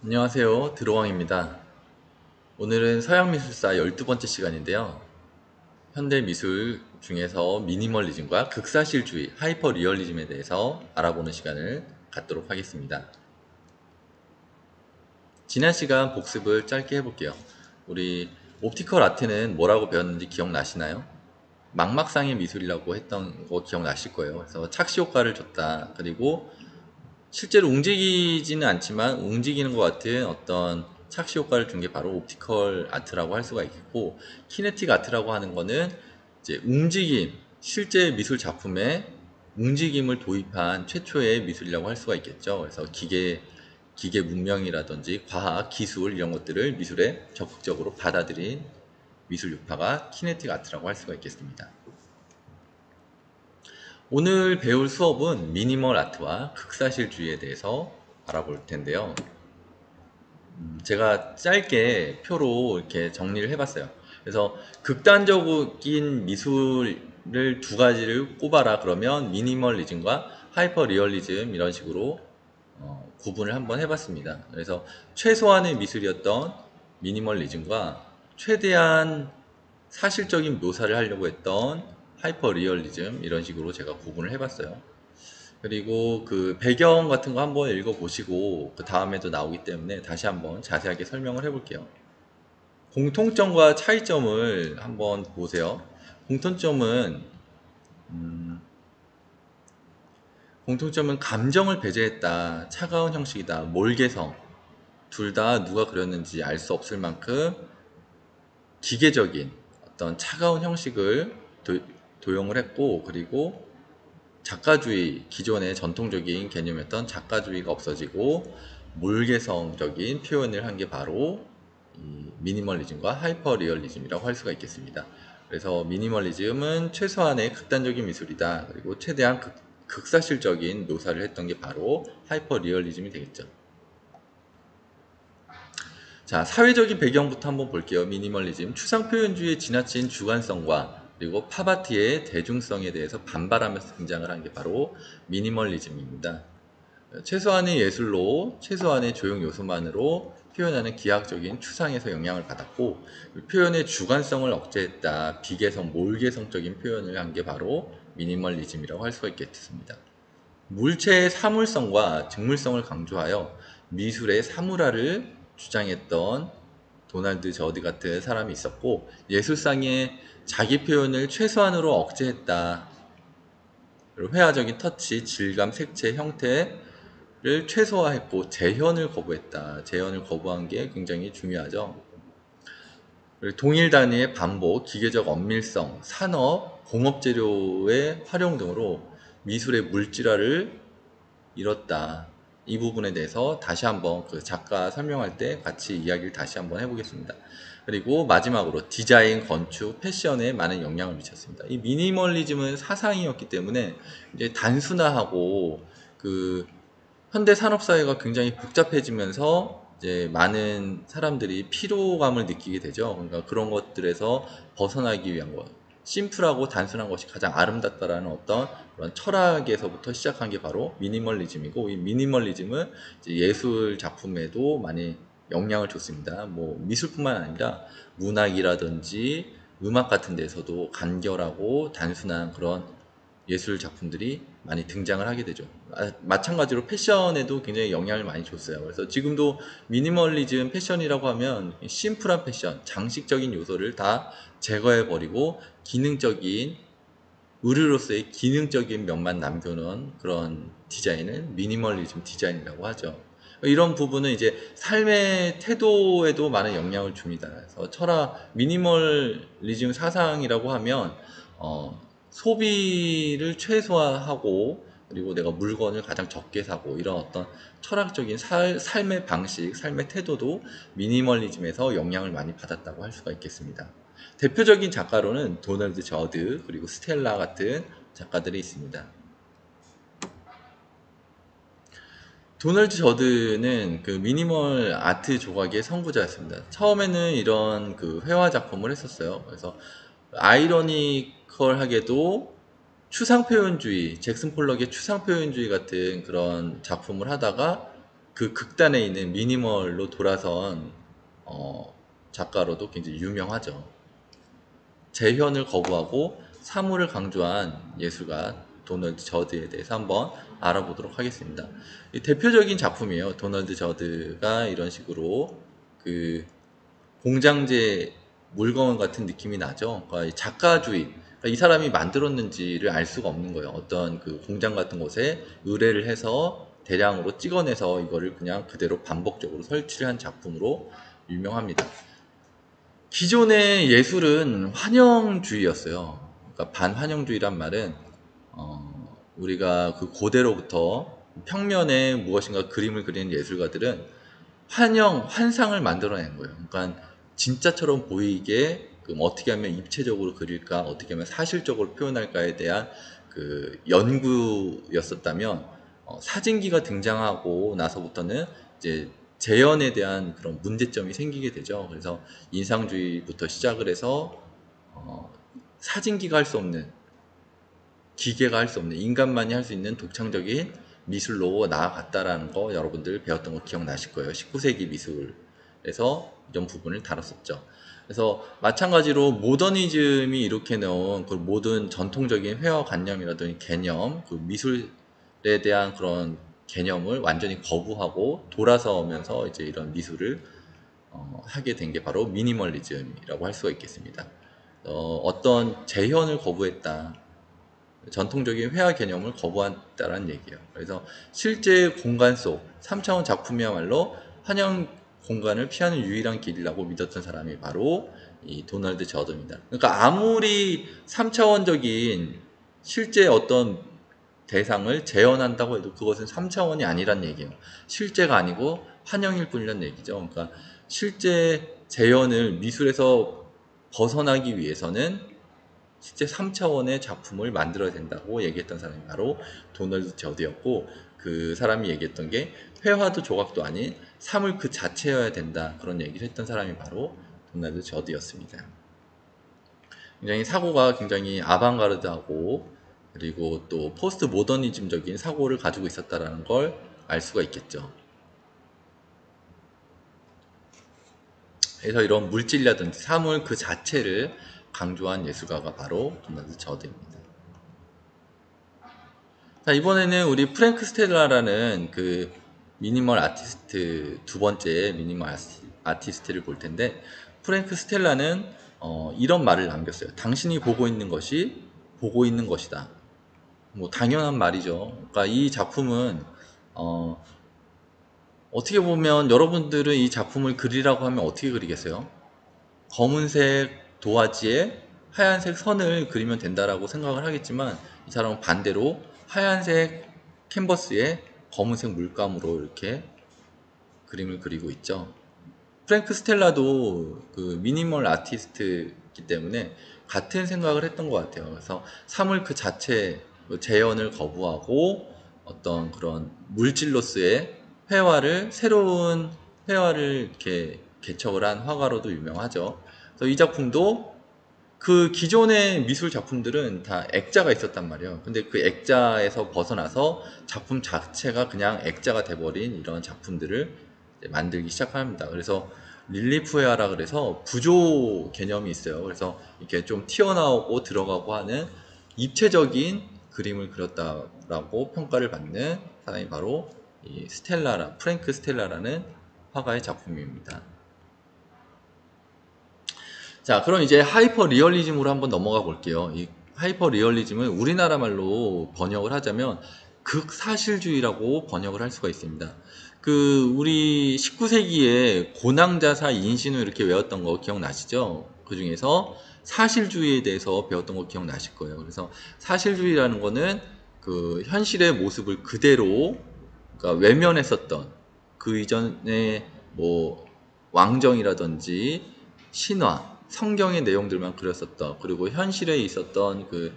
안녕하세요. 드로왕입니다. 오늘은 서양미술사 12번째 시간인데요. 현대미술 중에서 미니멀리즘과 극사실주의, 하이퍼 리얼리즘에 대해서 알아보는 시간을 갖도록 하겠습니다. 지난 시간 복습을 짧게 해볼게요. 우리 옵티컬 아트는 뭐라고 배웠는지 기억나시나요? 망막상의 미술이라고 했던 거 기억나실 거예요. 그래서 착시 효과를 줬다. 그리고 실제로 움직이지는 않지만 움직이는 것 같은 어떤 착시 효과를 준 게 바로 옵티컬 아트라고 할 수가 있겠고, 키네틱 아트라고 하는 거는 이제 움직임, 실제 미술 작품에 움직임을 도입한 최초의 미술이라고 할 수가 있겠죠. 그래서 기계 문명이라든지 과학, 기술 이런 것들을 미술에 적극적으로 받아들인 미술 유파가 키네틱 아트라고 할 수가 있겠습니다. 오늘 배울 수업은 미니멀 아트와 극사실주의에 대해서 알아볼 텐데요. 제가 짧게 표로 이렇게 정리를 해봤어요. 그래서 극단적인 미술을 두 가지를 꼽아라 그러면 미니멀리즘과 하이퍼 리얼리즘 이런 식으로 구분을 한번 해봤습니다. 그래서 최소한의 미술이었던 미니멀리즘과 최대한 사실적인 묘사를 하려고 했던 하이퍼 리얼리즘 이런 식으로 제가 구분을 해봤어요. 그리고 그 배경 같은 거 한번 읽어보시고 그 다음에도 나오기 때문에 다시 한번 자세하게 설명을 해볼게요. 공통점과 차이점을 한번 보세요. 공통점은 음, 공통점은 감정을 배제했다, 차가운 형식이다, 몰개성 둘 다 누가 그렸는지 알 수 없을 만큼 기계적인 어떤 차가운 형식을 도용을 했고, 그리고 작가주의, 기존의 전통적인 개념이었던 작가주의가 없어지고 몰개성적인 표현을 한 게 바로 이 미니멀리즘과 하이퍼 리얼리즘이라고 할 수가 있겠습니다. 그래서 미니멀리즘은 최소한의 극단적인 미술이다. 그리고 최대한 극사실적인 묘사를 했던 게 바로 하이퍼 리얼리즘이 되겠죠. 자, 사회적인 배경부터 한번 볼게요. 미니멀리즘. 추상표현주의의 지나친 주관성과 그리고 팝아트의 대중성에 대해서 반발하면서 등장을 한 게 바로 미니멀리즘입니다. 최소한의 예술로 최소한의 조형 요소만으로 표현하는 기하학적인 추상에서 영향을 받았고, 표현의 주관성을 억제했다. 비개성, 몰개성적인 표현을 한 게 바로 미니멀리즘이라고 할 수가 있겠습니다. 물체의 사물성과 직물성을 강조하여 미술의 사물화를 주장했던 도널드 저드 같은 사람이 있었고, 예술상의 자기 표현을 최소한으로 억제했다. 그리고 회화적인 터치, 질감, 색채, 형태를 최소화했고 재현을 거부했다. 재현을 거부한 게 굉장히 중요하죠. 그리고 동일 단위의 반복, 기계적 엄밀성, 산업, 공업 재료의 활용 등으로 미술의 물질화를 이뤘다. 이 부분에 대해서 다시 한번 그 작가 설명할 때 같이 이야기를 다시 한번 해보겠습니다. 그리고 마지막으로 디자인, 건축, 패션에 많은 영향을 미쳤습니다. 이 미니멀리즘은 사상이었기 때문에 이제 단순화하고 그 현대 산업 사회가 굉장히 복잡해지면서 이제 많은 사람들이 피로감을 느끼게 되죠. 그러니까 그런 것들에서 벗어나기 위한 것. 심플하고 단순한 것이 가장 아름답다라는 어떤 그런 철학에서부터 시작한 게 바로 미니멀리즘이고, 이 미니멀리즘은 이제 예술 작품에도 많이 영향을 줬습니다. 뭐 미술뿐만 아니라 문학이라든지 음악 같은 데서도 간결하고 단순한 그런 예술 작품들이 많이 등장을 하게 되죠. 마찬가지로 패션에도 굉장히 영향을 많이 줬어요. 그래서 지금도 미니멀리즘 패션이라고 하면 심플한 패션, 장식적인 요소를 다 제거해버리고 기능적인, 의류로서의 기능적인 면만 남겨놓은 그런 디자인을 미니멀리즘 디자인이라고 하죠. 이런 부분은 이제 삶의 태도에도 많은 영향을 줍니다. 그래서 미니멀리즘 사상이라고 하면 소비를 최소화하고, 그리고 내가 물건을 가장 적게 사고, 이런 어떤 철학적인 삶의 방식, 삶의 태도도 미니멀리즘에서 영향을 많이 받았다고 할 수가 있겠습니다. 대표적인 작가로는 도널드 저드 그리고 스텔라 같은 작가들이 있습니다. 도널드 저드는 그 미니멀 아트 조각의 선구자였습니다. 처음에는 이런 그 회화 작품을 했었어요. 그래서 아이러니컬하게도 추상표현주의, 잭슨 폴럭의 추상표현주의 같은 그런 작품을 하다가 그 극단에 있는 미니멀로 돌아선 작가로도 굉장히 유명하죠. 재현을 거부하고 사물을 강조한 예술가 도널드 저드에 대해서 한번 알아보도록 하겠습니다. 이 대표적인 작품이에요. 도널드 저드가 이런 식으로 그 공장제 물건 같은 느낌이 나죠. 그러니까 이 작가주의, 그러니까 이 사람이 만들었는지를 알 수가 없는 거예요. 어떤 그 공장 같은 곳에 의뢰를 해서 대량으로 찍어내서 이거를 그냥 그대로 반복적으로 설치를 한 작품으로 유명합니다. 기존의 예술은 환영주의였어요. 그러니까 반환영주의란 말은 우리가 그 고대로부터 평면에 무엇인가 그림을 그리는 예술가들은 환상을 만들어낸 거예요. 그러니까 진짜처럼 보이게 어떻게 하면 입체적으로 그릴까, 어떻게 하면 사실적으로 표현할까에 대한 그 연구였었다면 사진기가 등장하고 나서부터는 이제 재현에 대한 그런 문제점이 생기게 되죠. 그래서 인상주의부터 시작을 해서 사진기가 할 수 없는, 기계가 할 수 없는, 인간만이 할 수 있는 독창적인 미술로 나아갔다라는 거 여러분들 배웠던 거 기억나실 거예요. 19세기 미술에서 이런 부분을 다뤘었죠. 그래서 마찬가지로 모더니즘이 이렇게 넣은 그 모든 전통적인 회화관념이라든지 개념, 그 미술에 대한 그런 개념을 완전히 거부하고 돌아서면서 이제 이런 미술을 하게 된 게 바로 미니멀리즘이라고 할 수가 있겠습니다. 어떤 재현을 거부했다. 전통적인 회화 개념을 거부한다는 얘기예요. 그래서 실제 공간 속 3차원 작품이야말로 환영 공간을 피하는 유일한 길이라고 믿었던 사람이 바로 이 도널드 저드입니다. 그러니까 아무리 3차원적인 실제 어떤 대상을 재현한다고 해도 그것은 3차원이 아니란 얘기예요. 실제가 아니고 환영일 뿐이란 얘기죠. 그러니까 실제 재현을 미술에서 벗어나기 위해서는 실제 3차원의 작품을 만들어야 된다고 얘기했던 사람이 바로 도널드 저드였고, 그 사람이 얘기했던 게 회화도 조각도 아닌 사물 그 자체여야 된다, 그런 얘기를 했던 사람이 바로 도널드 저드였습니다. 굉장히 사고가 굉장히 아방가르드하고 그리고 또 포스트 모더니즘적인 사고를 가지고 있었다는 걸 알 수가 있겠죠. 그래서 이런 물질이라든지 사물 그 자체를 강조한 예술가가 바로 도널드 저드입니다. 자, 이번에는 우리 프랭크 스텔라라는 그 미니멀 아티스트, 두 번째 미니멀 아티스트를 볼 텐데, 프랭크 스텔라는 이런 말을 남겼어요. 당신이 보고 있는 것이 보고 있는 것이다. 뭐 당연한 말이죠. 그러니까 이 작품은 어떻게 보면 여러분들은 이 작품을 그리라고 하면 어떻게 그리겠어요? 검은색 도화지에 하얀색 선을 그리면 된다라고 생각을 하겠지만, 이 사람은 반대로 하얀색 캔버스에 검은색 물감으로 이렇게 그림을 그리고 있죠. 프랭크 스텔라도 그 미니멀 아티스트이기 때문에 같은 생각을 했던 것 같아요. 그래서 사물 그 자체 재현을 거부하고 어떤 그런 물질로서의 회화를, 새로운 회화를 이렇게 개척을 한 화가로도 유명하죠. 그래서 이 작품도 그 기존의 미술 작품들은 다 액자가 있었단 말이에요. 근데 그 액자에서 벗어나서 작품 자체가 그냥 액자가 돼버린 이런 작품들을 만들기 시작합니다. 그래서 릴리프웨어라 그래서 부조 개념이 있어요. 그래서 이렇게 좀 튀어나오고 들어가고 하는 입체적인 그림을 그렸다라고 평가를 받는 사람이 바로 이 프랭크 스텔라라는 화가의 작품입니다. 자, 그럼 이제 하이퍼 리얼리즘으로 한번 넘어가 볼게요. 이 하이퍼 리얼리즘을 우리나라 말로 번역을 하자면 극사실주의라고 번역을 할 수가 있습니다. 그 우리 19세기에 고낭자사 인신을 이렇게 외웠던 거 기억나시죠? 그 중에서 사실주의에 대해서 배웠던 거 기억나실 거예요. 그래서 사실주의라는 거는 그 현실의 모습을 그대로, 그러니까 외면했었던, 그 이전에 뭐 왕정이라든지 신화, 성경의 내용들만 그렸었던, 그리고 현실에 있었던 그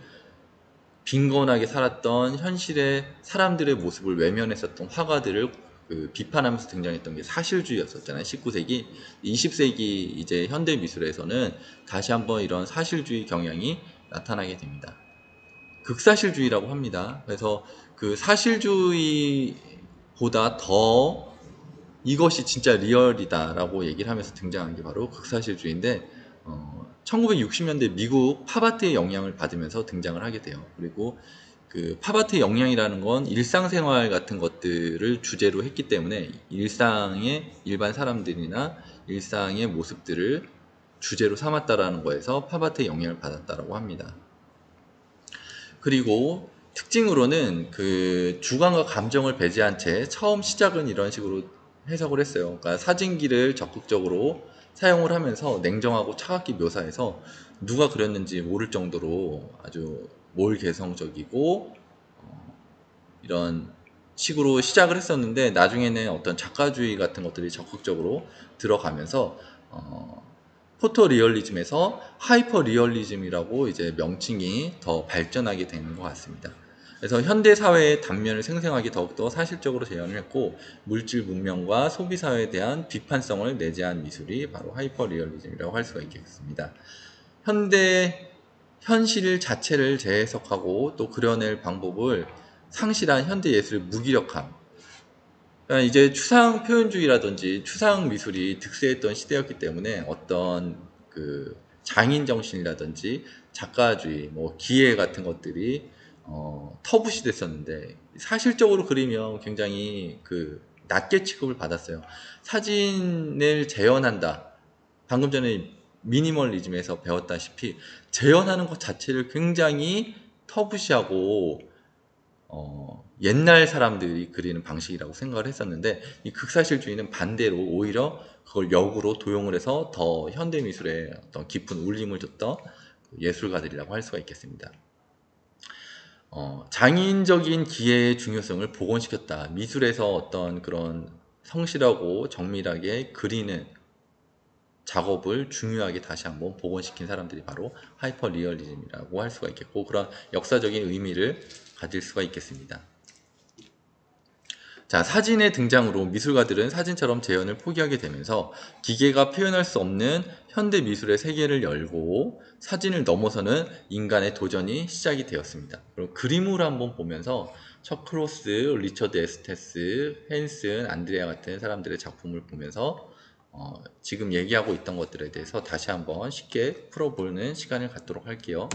빈곤하게 살았던 현실의 사람들의 모습을 외면했었던 화가들을 그 비판하면서 등장했던 게 사실주의였었잖아요. 19세기, 20세기 이제 현대 미술에서는 다시 한번 이런 사실주의 경향이 나타나게 됩니다. 극사실주의라고 합니다. 그래서 그 사실주의보다 더 이것이 진짜 리얼이다라고 얘기를 하면서 등장한 게 바로 극사실주의인데 1960년대 미국 팝아트의 영향을 받으면서 등장을 하게 돼요. 그리고 그 팝아트의 영향이라는 건 일상생활 같은 것들을 주제로 했기 때문에 일상의 일반 사람들이나 일상의 모습들을 주제로 삼았다라는 거에서 팝아트의 영향을 받았다라고 합니다. 그리고 특징으로는 그 주관과 감정을 배제한 채 처음 시작은 이런 식으로 해석을 했어요. 그러니까 사진기를 적극적으로 사용을 하면서 냉정하고 차갑게 묘사해서 누가 그렸는지 모를 정도로 아주 몰개성적이고 이런 식으로 시작을 했었는데 나중에는 어떤 작가주의 같은 것들이 적극적으로 들어가면서 포토 리얼리즘에서 하이퍼 리얼리즘이라고 이제 명칭이 더 발전하게 되는 것 같습니다. 그래서 현대 사회의 단면을 생생하게 더욱더 사실적으로 재현을 했고 물질 문명과 소비 사회에 대한 비판성을 내재한 미술이 바로 하이퍼 리얼리즘이라고 할 수가 있겠습니다. 현대 현실 자체를 재해석하고 또 그려낼 방법을 상실한 현대 예술의 무기력함. 그러니까 이제 추상 표현주의라든지 추상 미술이 득세했던 시대였기 때문에 어떤 그 장인 정신이라든지 작가주의, 뭐 기회 같은 것들이 터부시 됐었는데 사실적으로 그리면 굉장히 그 낮게 취급을 받았어요. 사진을 재현한다. 방금 전에 미니멀리즘에서 배웠다시피 재현하는 것 자체를 굉장히 터부시하고 옛날 사람들이 그리는 방식이라고 생각을 했었는데 이 극사실주의는 반대로 오히려 그걸 역으로 도용을 해서 더 현대미술에 어떤 깊은 울림을 줬던 예술가들이라고 할 수가 있겠습니다. 장인적인 기회의 중요성을 복원시켰다. 미술에서 어떤 그런 성실하고 정밀하게 그리는 작업을 중요하게 다시 한번 복원시킨 사람들이 바로 하이퍼 리얼리즘이라고 할 수가 있겠고 그런 역사적인 의미를 가질 수가 있겠습니다. 자, 사진의 등장으로 미술가들은 사진처럼 재현을 포기하게 되면서 기계가 표현할 수 없는 현대 미술의 세계를 열고 사진을 넘어서는 인간의 도전이 시작이 되었습니다. 그럼 그림으로 한번 보면서 척크로스, 리처드 에스테스, 헨슨, 안드레아 같은 사람들의 작품을 보면서 지금 얘기하고 있던 것들에 대해서 다시 한번 쉽게 풀어보는 시간을 갖도록 할게요.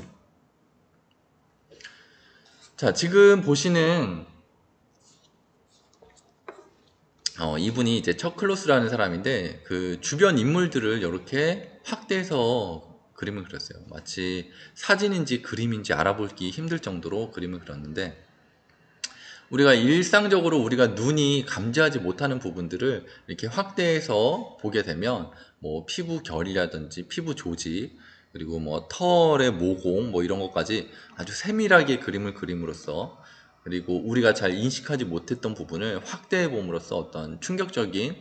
자, 지금 보시는 이분이 이제 척클로스라는 사람인데 그 주변 인물들을 이렇게 확대해서 그림을 그렸어요. 마치 사진인지 그림인지 알아보기 힘들 정도로 그림을 그렸는데 우리가 일상적으로 우리가 눈이 감지하지 못하는 부분들을 이렇게 확대해서 보게 되면 뭐 피부 결이라든지 피부 조직 그리고 뭐 털의 모공 뭐 이런 것까지 아주 세밀하게 그림을 그림으로써 그리고 우리가 잘 인식하지 못했던 부분을 확대해 봄으로써 어떤 충격적인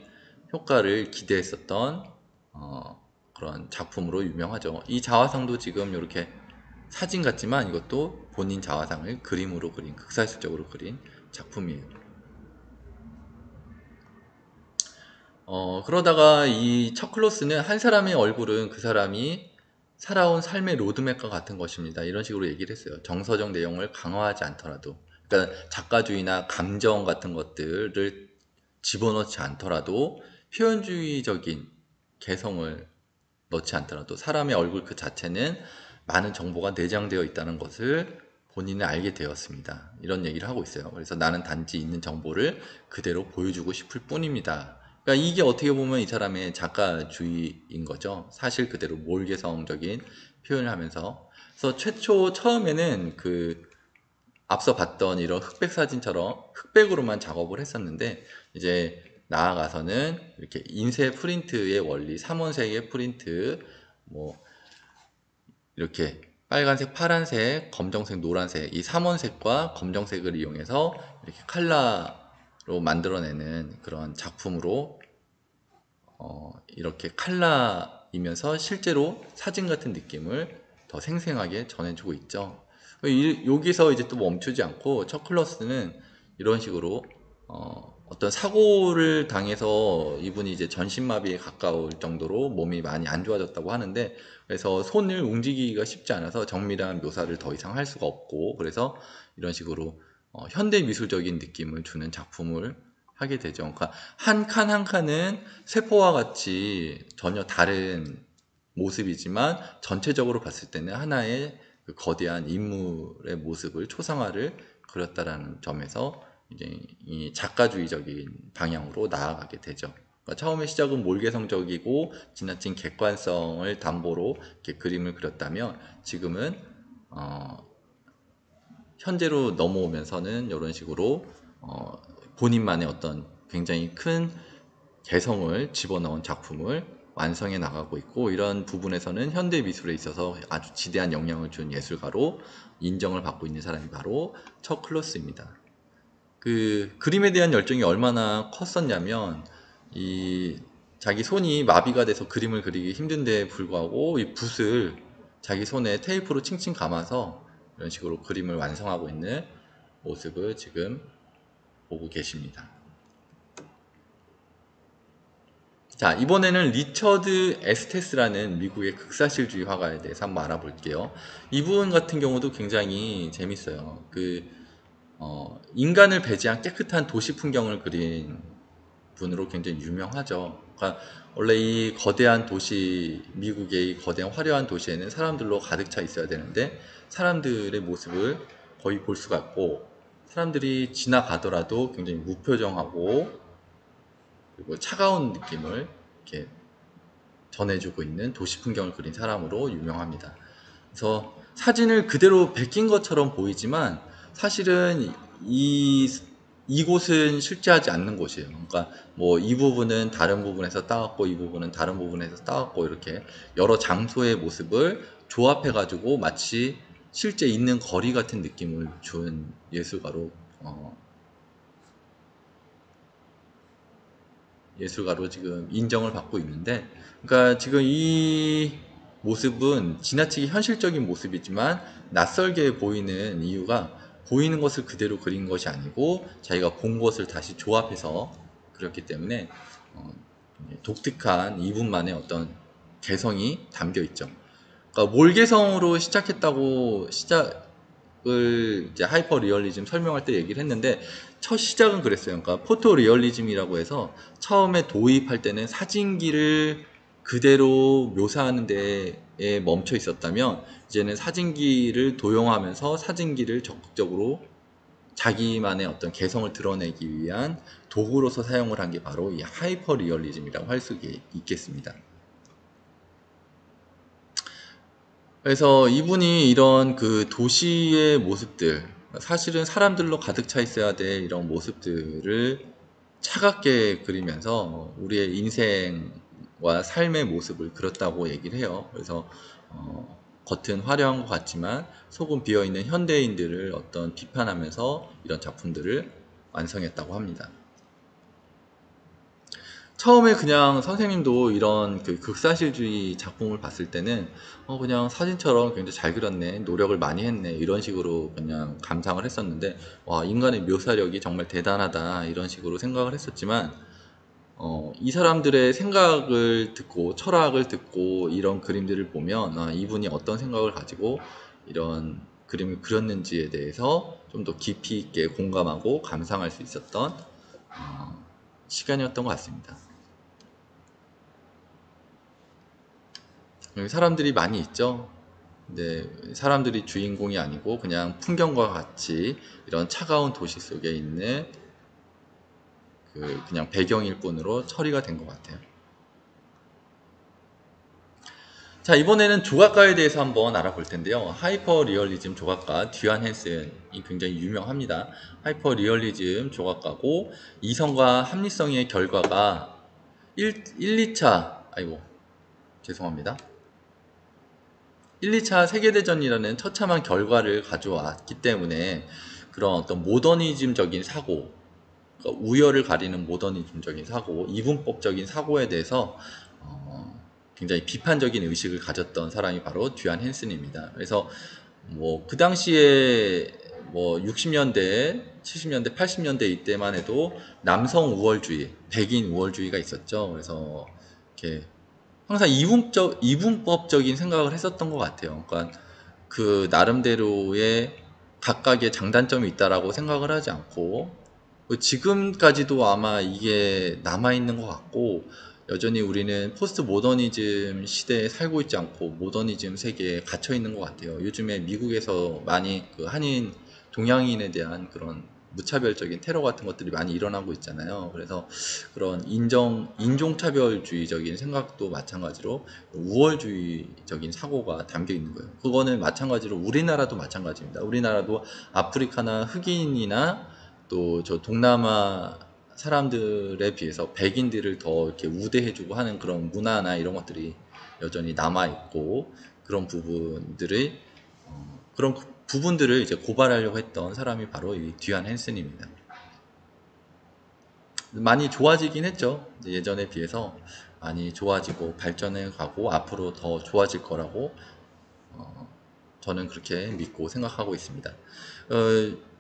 효과를 기대했었던 그런 작품으로 유명하죠. 이 자화상도 지금 이렇게 사진 같지만 이것도 본인 자화상을 그림으로 그린 극사실적으로 그린 작품이에요. 그러다가 이 척클로스는 한 사람의 얼굴은 그 사람이 살아온 삶의 로드맵과 같은 것입니다. 이런 식으로 얘기를 했어요. 정서적 내용을 강화하지 않더라도 그러니까 작가주의나 감정 같은 것들을 집어넣지 않더라도 표현주의적인 개성을 넣지 않더라도 사람의 얼굴 그 자체는 많은 정보가 내장되어 있다는 것을 본인은 알게 되었습니다. 이런 얘기를 하고 있어요. 그래서 나는 단지 있는 정보를 그대로 보여주고 싶을 뿐입니다. 그러니까 이게 어떻게 보면 이 사람의 작가주의인 거죠. 사실 그대로 몰개성적인 표현을 하면서. 그래서 최초 처음에는 그 앞서 봤던 이런 흑백 사진처럼 흑백으로만 작업을 했었는데 이제 나아가서는 이렇게 인쇄 프린트의 원리, 삼원색의 프린트, 뭐 이렇게 빨간색, 파란색, 검정색, 노란색 이 삼원색과 검정색을 이용해서 이렇게 칼라로 만들어내는 그런 작품으로 이렇게 칼라이면서 실제로 사진 같은 느낌을 더 생생하게 전해주고 있죠. 여기서 이제 또 멈추지 않고 척클러스는 이런 식으로 어떤 사고를 당해서 이분이 이제 전신마비에 가까울 정도로 몸이 많이 안 좋아졌다고 하는데 그래서 손을 움직이기가 쉽지 않아서 정밀한 묘사를 더 이상 할 수가 없고 그래서 이런 식으로 현대 미술적인 느낌을 주는 작품을 하게 되죠. 그러니까 한 칸 한 칸은 세포와 같이 전혀 다른 모습이지만 전체적으로 봤을 때는 하나의 그 거대한 인물의 모습을 초상화를 그렸다라는 점에서 이제 이 작가주의적인 방향으로 나아가게 되죠. 그러니까 처음에 시작은 몰개성적이고 지나친 객관성을 담보로 이렇게 그림을 그렸다면 지금은 현재로 넘어오면서는 이런 식으로 본인만의 어떤 굉장히 큰 개성을 집어넣은 작품을 완성해 나가고 있고, 이런 부분에서는 현대 미술에 있어서 아주 지대한 영향을 준 예술가로 인정을 받고 있는 사람이 바로 척 클로스입니다. 그 그림에 대한 열정이 얼마나 컸었냐면, 이 자기 손이 마비가 돼서 그림을 그리기 힘든데 불구하고 이 붓을 자기 손에 테이프로 칭칭 감아서 이런 식으로 그림을 완성하고 있는 모습을 지금 보고 계십니다. 자, 이번에는 리처드 에스테스라는 미국의 극사실주의 화가에 대해서 한번 알아볼게요. 이분 같은 경우도 굉장히 재밌어요. 인간을 배제한 깨끗한 도시 풍경을 그린 분으로 굉장히 유명하죠. 그러니까 원래 이 거대한 도시, 미국의 이 거대한 화려한 도시에는 사람들로 가득 차 있어야 되는데 사람들의 모습을 거의 볼 수가 없고, 사람들이 지나가더라도 굉장히 무표정하고 그리고 차가운 느낌을 이렇게 전해주고 있는 도시 풍경을 그린 사람으로 유명합니다. 그래서 사진을 그대로 베낀 것처럼 보이지만 사실은 이 이곳은 실제하지 않는 곳이에요. 그러니까 뭐 이 부분은 다른 부분에서 따왔고 이 부분은 다른 부분에서 따왔고 이렇게 여러 장소의 모습을 조합해 가지고 마치 실제 있는 거리 같은 느낌을 준 예술가로 지금 인정을 받고 있는데, 그러니까 지금 이 모습은 지나치게 현실적인 모습이지만 낯설게 보이는 이유가 보이는 것을 그대로 그린 것이 아니고 자기가 본 것을 다시 조합해서 그렸기 때문에 독특한 이분만의 어떤 개성이 담겨 있죠. 그러니까 몰개성으로 시작했다고 시작을 이제 하이퍼 리얼리즘 설명할 때 얘기를 했는데, 첫 시작은 그랬어요. 그러니까 포토 리얼리즘이라고 해서 처음에 도입할 때는 사진기를 그대로 묘사하는 데에 멈춰 있었다면, 이제는 사진기를 도용하면서 사진기를 적극적으로 자기만의 어떤 개성을 드러내기 위한 도구로서 사용을 한 게 바로 이 하이퍼 리얼리즘이라고 할 수 있겠습니다. 그래서 이분이 이런 그 도시의 모습들, 사실은 사람들로 가득 차 있어야 될 이런 모습들을 차갑게 그리면서 우리의 인생과 삶의 모습을 그렸다고 얘기를 해요. 그래서 겉은 화려한 것 같지만 속은 비어있는 현대인들을 어떤 비판하면서 이런 작품들을 완성했다고 합니다. 처음에 그냥 선생님도 이런 그 극사실주의 작품을 봤을 때는 그냥 사진처럼 굉장히 잘 그렸네, 노력을 많이 했네, 이런 식으로 그냥 감상을 했었는데, 와, 인간의 묘사력이 정말 대단하다, 이런 식으로 생각을 했었지만 이 사람들의 생각을 듣고 철학을 듣고 이런 그림들을 보면, 이분이 어떤 생각을 가지고 이런 그림을 그렸는지에 대해서 좀 더 깊이 있게 공감하고 감상할 수 있었던 시간이었던 것 같습니다. 여기 사람들이 많이 있죠. 근데 사람들이 주인공이 아니고 그냥 풍경과 같이 이런 차가운 도시 속에 있는 그냥 배경일 뿐으로 처리가 된 것 같아요. 자, 이번에는 조각가에 대해서 한번 알아볼 텐데요. 하이퍼 리얼리즘 조각가 듀안 헨슨이 굉장히 유명합니다. 하이퍼 리얼리즘 조각가고, 이성과 합리성의 결과가 2차, 아이고, 죄송합니다. 1, 2차 세계대전이라는 처참한 결과를 가져왔기 때문에 그런 어떤 모더니즘적인 사고, 그러니까 우열을 가리는 모더니즘적인 사고, 이분법적인 사고에 대해서 굉장히 비판적인 의식을 가졌던 사람이 바로 듀안 헨슨입니다. 그래서 뭐 그 당시에 뭐 60년대, 70년대, 80년대 이때만 해도 남성 우월주의, 백인 우월주의가 있었죠. 그래서 이렇게 항상 이분법적인 생각을 했었던 것 같아요. 그러니까 그 나름대로의 각각의 장단점이 있다라고 생각을 하지 않고 지금까지도 아마 이게 남아있는 것 같고, 여전히 우리는 포스트 모더니즘 시대에 살고 있지 않고 모더니즘 세계에 갇혀 있는 것 같아요. 요즘에 미국에서 많이 그 한인 동양인에 대한 그런 무차별적인 테러 같은 것들이 많이 일어나고 있잖아요. 그래서 그런 인종차별주의적인 생각도 마찬가지로 우월주의적인 사고가 담겨 있는 거예요. 그거는 마찬가지로 우리나라도 마찬가지입니다. 우리나라도 아프리카나 흑인이나 또 저 동남아 사람들에 비해서 백인들을 더 이렇게 우대해주고 하는 그런 문화나 이런 것들이 여전히 남아있고, 그런 부분들의 그런 부분들을 이제 고발하려고 했던 사람이 바로 이 듀안 헨슨입니다. 많이 좋아지긴 했죠. 예전에 비해서 많이 좋아지고 발전해 가고 앞으로 더 좋아질 거라고 저는 그렇게 믿고 생각하고 있습니다.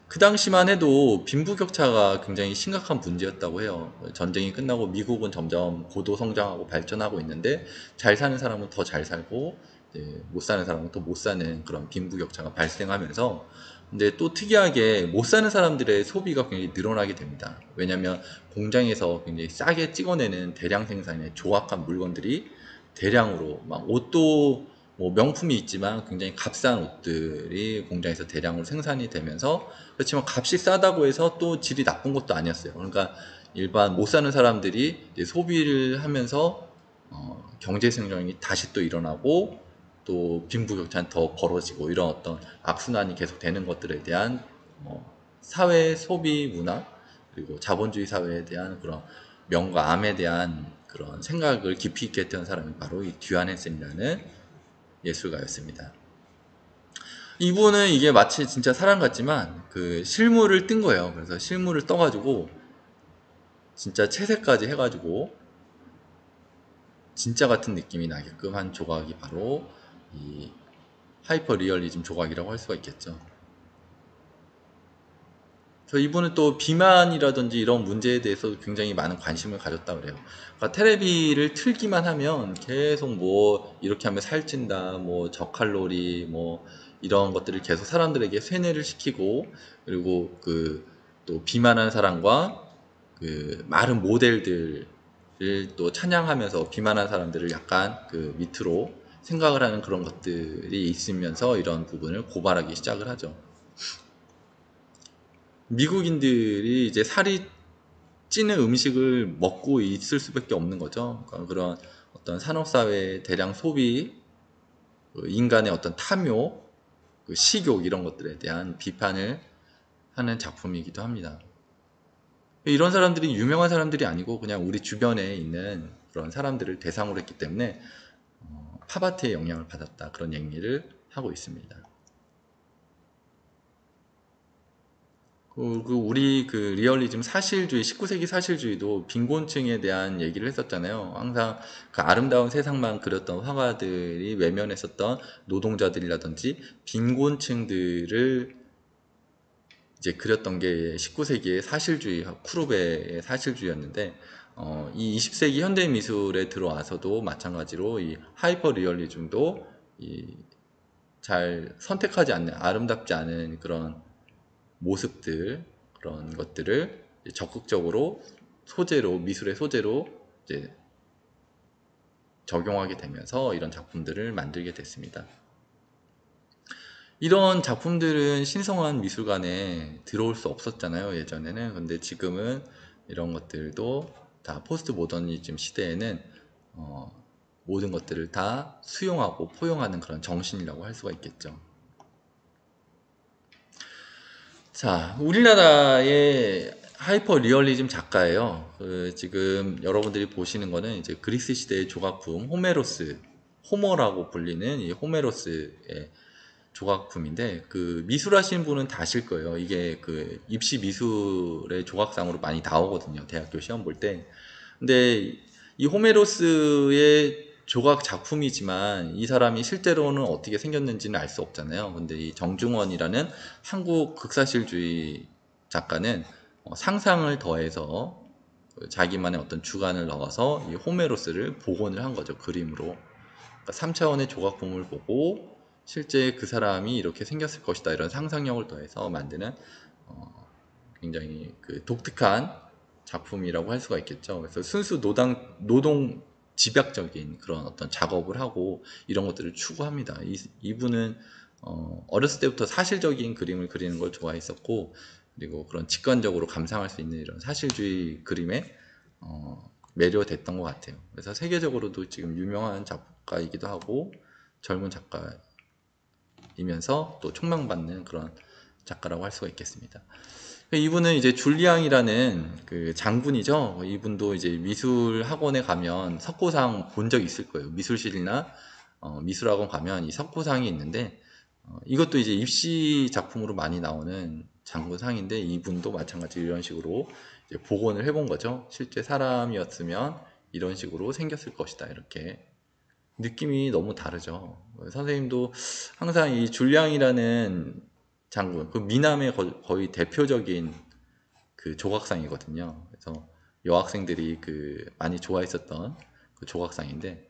그 당시만 해도 빈부격차가 굉장히 심각한 문제였다고 해요. 전쟁이 끝나고 미국은 점점 고도 성장하고 발전하고 있는데, 잘 사는 사람은 더 잘 살고 이제 못 사는 사람은 또 못 사는 그런 빈부격차가 발생하면서, 근데 또 특이하게 못 사는 사람들의 소비가 굉장히 늘어나게 됩니다. 왜냐하면 공장에서 굉장히 싸게 찍어내는 대량 생산의 조악한 물건들이 대량으로, 막 옷도 뭐 명품이 있지만 굉장히 값싼 옷들이 공장에서 대량으로 생산이 되면서, 그렇지만 값이 싸다고 해서 또 질이 나쁜 것도 아니었어요. 그러니까 일반 못 사는 사람들이 이제 소비를 하면서 경제 성장이 다시 또 일어나고, 또 빈부격차는 더 벌어지고, 이런 어떤 악순환이 계속 되는 것들에 대한 사회 소비 문화, 그리고 자본주의 사회에 대한 그런 명과 암에 대한 그런 생각을 깊이 있게 했던 사람이 바로 이 듀안 헨슨이라는 예술가였습니다. 이분은 이게 마치 진짜 사람 같지만 그 실물을 뜬 거예요. 그래서 실물을 떠가지고 진짜 채색까지 해가지고 진짜 같은 느낌이 나게끔 한 조각이 바로 이 하이퍼 리얼리즘 조각이라고 할 수가 있겠죠. 저 이분은 또 비만이라든지 이런 문제에 대해서 굉장히 많은 관심을 가졌다 그래요. 그러니까 테레비를 틀기만 하면 계속 뭐 이렇게 하면 살찐다, 뭐 저칼로리, 뭐 이런 것들을 계속 사람들에게 세뇌를 시키고, 그리고 그 또 비만한 사람과 그 마른 모델들을 또 찬양하면서 비만한 사람들을 약간 그 밑으로 생각을 하는 그런 것들이 있으면서 이런 부분을 고발하기 시작을 하죠. 미국인들이 이제 살이 찌는 음식을 먹고 있을 수밖에 없는 거죠. 그러니까 그런 어떤 산업사회의 대량 소비, 그 인간의 어떤 탐욕, 그 식욕, 이런 것들에 대한 비판을 하는 작품이기도 합니다. 이런 사람들이 유명한 사람들이 아니고 그냥 우리 주변에 있는 그런 사람들을 대상으로 했기 때문에 팝아트의 영향을 받았다, 그런 얘기를 하고 있습니다. 우리 그 리얼리즘 사실주의, 19세기 사실주의도 빈곤층에 대한 얘기를 했었잖아요. 항상 그 아름다운 세상만 그렸던 화가들이 외면했었던 노동자들이라든지 빈곤층들을 이제 그렸던 게 19세기의 사실주의, 쿠르베의 사실주의였는데, 이 20세기 현대 미술에 들어와서도 마찬가지로 이 하이퍼 리얼리즘도 이 잘 선택하지 않는, 아름답지 않은 그런 모습들, 그런 것들을 적극적으로 소재로, 미술의 소재로 이제 적용하게 되면서 이런 작품들을 만들게 됐습니다. 이런 작품들은 신성한 미술관에 들어올 수 없었잖아요, 예전에는. 근데 지금은 이런 것들도 다 포스트 모더니즘 시대에는 모든 것들을 다 수용하고 포용하는 그런 정신이라고 할 수가 있겠죠. 자, 우리나라의 하이퍼 리얼리즘 작가예요. 지금 여러분들이 보시는 거는 이제 그리스 시대의 조각품 호메로스, 호머라고 불리는 이 호메로스의 조각품인데, 그 미술하시는 분은 다 아실 거예요. 이게 그 입시 미술의 조각상으로 많이 나오거든요, 대학교 시험 볼 때. 근데 이 호메로스의 조각 작품이지만 이 사람이 실제로는 어떻게 생겼는지는 알 수 없잖아요. 근데 이 정중원이라는 한국 극사실주의 작가는 상상을 더해서 자기만의 어떤 주관을 넣어서 이 호메로스를 복원을 한 거죠, 그림으로. 그러니까 3차원의 조각품을 보고 실제 그 사람이 이렇게 생겼을 것이다, 이런 상상력을 더해서 만드는 굉장히 그 독특한 작품이라고 할 수가 있겠죠. 그래서 순수 노동 집약적인 그런 어떤 작업을 하고 이런 것들을 추구합니다. 이분은 어렸을 때부터 사실적인 그림을 그리는 걸 좋아했었고, 그리고 그런 직관적으로 감상할 수 있는 이런 사실주의 그림에 매료됐던 것 같아요. 그래서 세계적으로도 지금 유명한 작가이기도 하고 젊은 작가이면서 또 촉망받는 그런 작가라고 할 수가 있겠습니다. 이분은 이제 줄리앙이라는 그 장군이죠. 이분도 이제 미술 학원에 가면 석고상 본 적 있을 거예요. 미술실이나 미술학원 가면 이 석고상이 있는데, 이것도 이제 입시 작품으로 많이 나오는 장군상인데, 이분도 마찬가지로 이런 식으로 이제 복원을 해본 거죠. 실제 사람이었으면 이런 식으로 생겼을 것이다. 이렇게 느낌이 너무 다르죠. 선생님도 항상 이 줄리앙이라는 장군, 그 미남의 거의 대표적인 그 조각상이거든요. 그래서 여학생들이 그 많이 좋아했었던 그 조각상인데,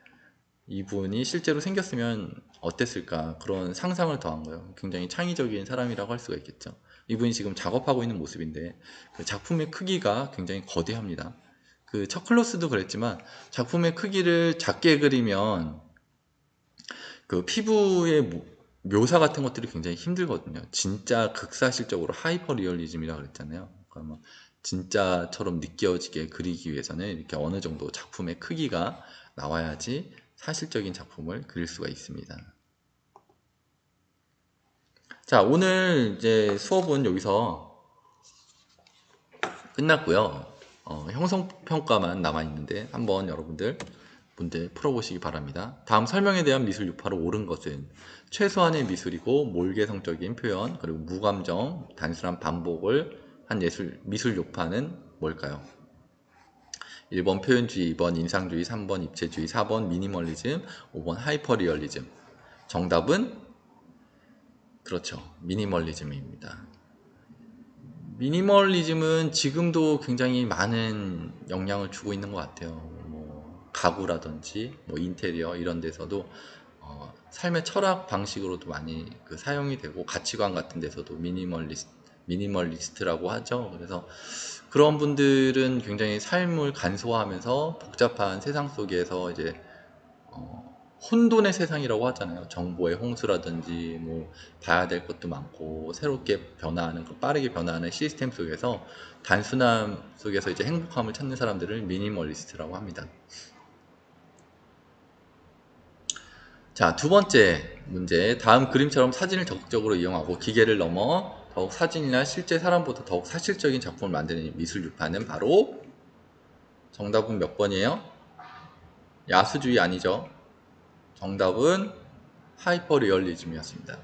이분이 실제로 생겼으면 어땠을까, 그런 상상을 더한 거예요. 굉장히 창의적인 사람이라고 할 수가 있겠죠. 이분이 지금 작업하고 있는 모습인데 그 작품의 크기가 굉장히 거대합니다. 그 척클로스도 그랬지만 작품의 크기를 작게 그리면 그 피부의 묘사 같은 것들이 굉장히 힘들거든요. 진짜 극사실적으로 하이퍼 리얼리즘이라고 그랬잖아요. 그러니까 뭐 진짜처럼 느껴지게 그리기 위해서는 이렇게 어느 정도 작품의 크기가 나와야지 사실적인 작품을 그릴 수가 있습니다. 자, 오늘 이제 수업은 여기서 끝났고요. 형성평가만 남아있는데 한번 여러분들 문제 풀어보시기 바랍니다. 다음 설명에 대한 미술 유파로 옳은 것은 최소한의 미술이고 몰개성적인 표현, 그리고 무감정, 단순한 반복을 한 미술 유파는 뭘까요? 1번 표현주의, 2번 인상주의, 3번 입체주의, 4번 미니멀리즘, 5번 하이퍼리얼리즘. 정답은 그렇죠. 미니멀리즘입니다. 미니멀리즘은 지금도 굉장히 많은 영향을 주고 있는 것 같아요. 뭐 가구라든지 뭐 인테리어 이런 데서도 삶의 철학 방식으로도 많이 그 사용이 되고, 가치관 같은 데서도 미니멀리스트라고 하죠. 그래서 그런 분들은 굉장히 삶을 간소화하면서 복잡한 세상 속에서 이제 혼돈의 세상이라고 하잖아요. 정보의 홍수라든지 뭐 봐야 될 것도 많고 새롭게 변화하는, 빠르게 변화하는 시스템 속에서 단순함 속에서 이제 행복함을 찾는 사람들을 미니멀리스트라고 합니다. 자, 두 번째 문제. 다음 그림처럼 사진을 적극적으로 이용하고 기계를 넘어 더욱 사진이나 실제 사람보다 더욱 사실적인 작품을 만드는 미술 유파는 바로, 정답은 몇 번이에요? 야수주의 아니죠? 정답은 하이퍼 리얼리즘이었습니다.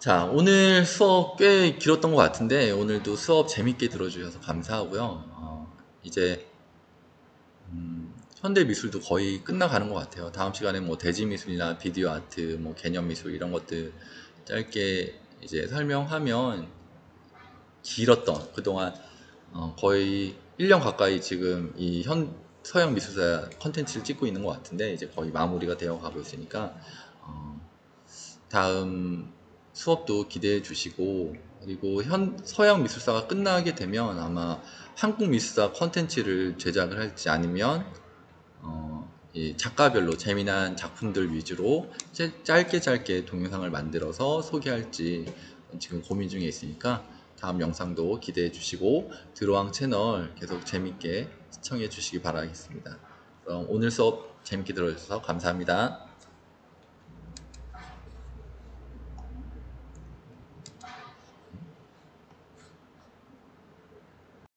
자, 오늘 수업 꽤 길었던 것 같은데 오늘도 수업 재밌게 들어주셔서 감사하고요. 이제 현대 미술도 거의 끝나가는 것 같아요. 다음 시간에 뭐 대지 미술이나 비디오 아트, 뭐 개념 미술 이런 것들 짧게 이제 설명하면, 길었던 그동안 거의 1년 가까이 지금 이 서양 미술사 컨텐츠를 찍고 있는 것 같은데 이제 거의 마무리가 되어 가고 있으니까 다음 수업도 기대해 주시고, 그리고 서양 미술사가 끝나게 되면 아마 한국 미술사 컨텐츠를 제작을 할지, 아니면 이 작가별로 재미난 작품들 위주로 짧게 동영상을 만들어서 소개할지 지금 고민 중에 있으니까 다음 영상도 기대해 주시고 드로왕 채널 계속 재밌게 시청해 주시기 바라겠습니다. 그럼 오늘 수업 재밌게 들어주셔서 감사합니다.